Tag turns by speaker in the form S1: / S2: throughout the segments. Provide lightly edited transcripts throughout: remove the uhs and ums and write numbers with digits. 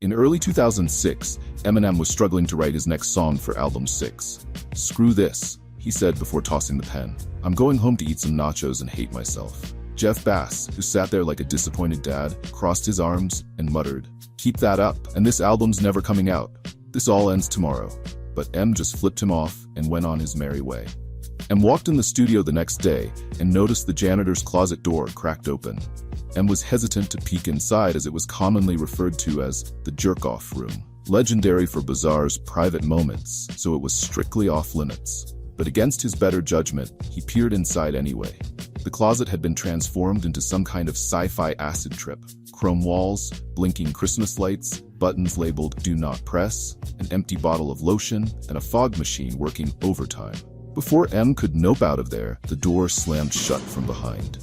S1: In early 2006, Eminem was struggling to write his next song for Album 6. "Screw this," he said before tossing the pen. "I'm going home to eat some nachos and hate myself." Jeff Bass, who sat there like a disappointed dad, crossed his arms and muttered, "Keep that up, and this album's never coming out. This all ends tomorrow." But M just flipped him off and went on his merry way. M walked in the studio the next day and noticed the janitor's closet door cracked open. M was hesitant to peek inside as it was commonly referred to as the jerk-off room, legendary for Bizarre's private moments, so it was strictly off-limits. But against his better judgment, he peered inside anyway. The closet had been transformed into some kind of sci-fi acid trip. Chrome walls, blinking Christmas lights, buttons labeled "Do Not Press," an empty bottle of lotion, and a fog machine working overtime. Before M could nope out of there, the door slammed shut from behind.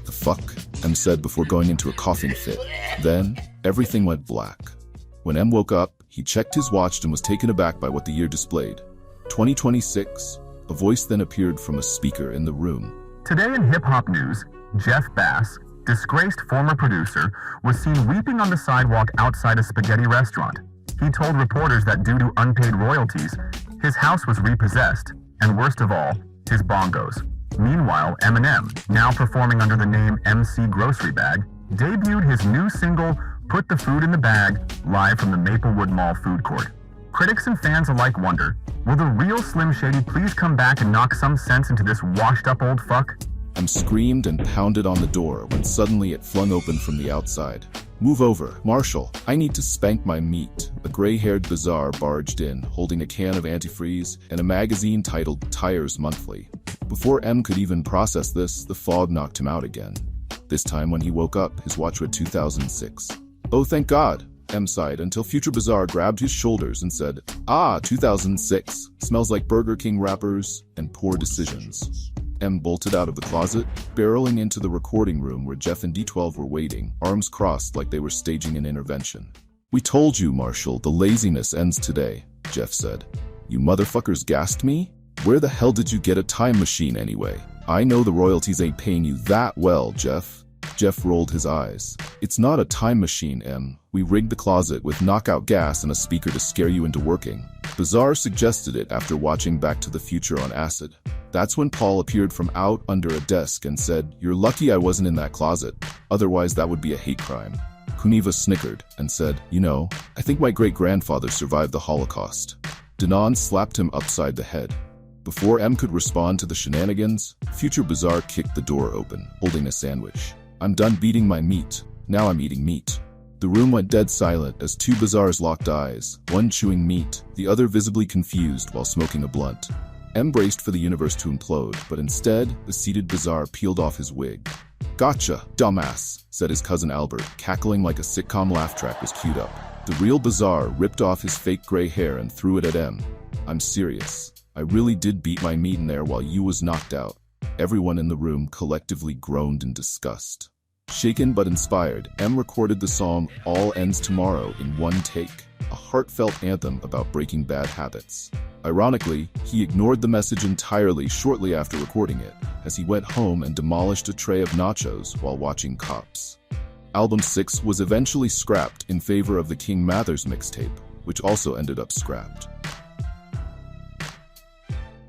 S1: "The fuck?" M said before going into a coughing fit. Then, everything went black. When M woke up, he checked his watch and was taken aback by what the year displayed. 2026. A voice then appeared from a speaker in the room.
S2: Today in hip-hop news, Jeff Bass, disgraced former producer, was seen weeping on the sidewalk outside a spaghetti restaurant. He told reporters that due to unpaid royalties, his house was repossessed, and worst of all, his bongos. Meanwhile, Eminem, now performing under the name MC Grocery Bag, debuted his new single, "Put the Food in the Bag," live from the Maplewood Mall food court. Critics and fans alike wonder, will the real Slim Shady please come back and knock some sense into this washed-up old fuck?
S1: M screamed and pounded on the door when suddenly it flung open from the outside. "Move over, Marshall. I need to spank my meat." A gray-haired Bizarre barged in, holding a can of antifreeze and a magazine titled Tires Monthly. Before M could even process this, the fog knocked him out again. This time when he woke up, his watch read 2006. "Oh, thank God," M sighed until future Bizarre grabbed his shoulders and said, "Ah, 2006. Smells like Burger King wrappers and poor decisions." M bolted out of the closet, barreling into the recording room where Jeff and D12 were waiting, arms crossed like they were staging an intervention. "We told you, Marshall, the laziness ends today," Jeff said. "You motherfuckers gassed me? Where the hell did you get a time machine anyway? I know the royalties ain't paying you that well, Jeff." Jeff rolled his eyes. "It's not a time machine, M. We rigged the closet with knockout gas and a speaker to scare you into working." Bizarre suggested it after watching Back to the Future on acid. That's when Paul appeared from out under a desk and said, "You're lucky I wasn't in that closet. Otherwise that would be a hate crime." Kuniva snickered and said, "You know, I think my great-grandfather survived the Holocaust." Danon slapped him upside the head. Before M could respond to the shenanigans, future Bizarre kicked the door open, holding a sandwich. "I'm done beating my meat. Now I'm eating meat." The room went dead silent as two Bizarres locked eyes, one chewing meat, the other visibly confused while smoking a blunt. M braced for the universe to implode, but instead, the seated Bizarre peeled off his wig. "Gotcha, dumbass," said his cousin Albert, cackling like a sitcom laugh track was queued up. The real Bizarre ripped off his fake gray hair and threw it at M. "I'm serious. I really did beat my meat in there while you was knocked out." Everyone in the room collectively groaned in disgust. Shaken but inspired, M recorded the song "All Ends Tomorrow" in one take, a heartfelt anthem about breaking bad habits. Ironically, he ignored the message entirely shortly after recording it, as he went home and demolished a tray of nachos while watching Cops. Album 6 was eventually scrapped in favor of the King Mathers mixtape, which also ended up scrapped.